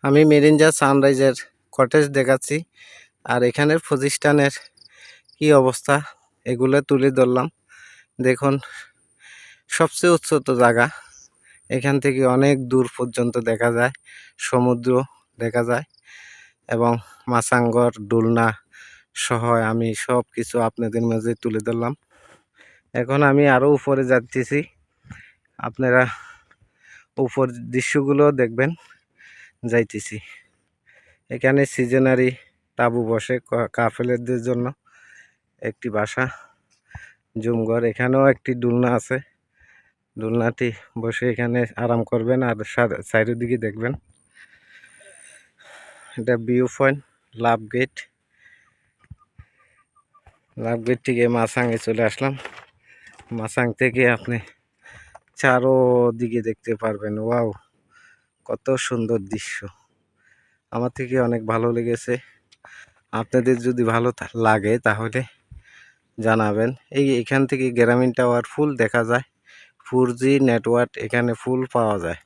আমি মেরিঞ্জা সানরাইজের কটেজ দেখাচ্ছি, আর এখানের প্রতিষ্ঠানের কি অবস্থা এগুলো তুলে ধরলাম। দেখুন, সবচেয়ে উচ্চত জায়গা, এখান থেকে অনেক দূর পর্যন্ত দেখা যায়, সমুদ্র দেখা যায় এবং মাসাঙ্গর ডুলনা সহ আমি সব কিছু আপনাদের মাঝে তুলে ধরলাম। এখন আমি আরও উপরে যাচ্ছি, আপনারা উপর দৃশ্যগুলো দেখবেন। যাইতেছি, এখানে সিজনারি তাঁবু বসে কাফেলেরদের জন্য একটি বাসা, জুমঘর। এখানেও একটি দোলনা আছে, দোলনাটি বসে এখানে আরাম করবেন আর চারিদিকে দেখবেন। এটা ভিউ পয়েন্ট লাভ গেট। লাভ গেট থেকে মাসাঙ্গে চলে আসলাম। মাসাং থেকে আপনি চারোদিকে দেখতে পারবেন। ওয়াও, কত সুন্দর দৃশ্য! আমার থেকে অনেক ভালো লেগেছে। আপনাদের যদি ভালো লাগে তাহলে জানাবেন। এখান থেকে গ্রামীণ টাওয়ার ফুল দেখা যায়, 4G নেটওয়ার্ক এখানে ফুল পাওয়া যায়।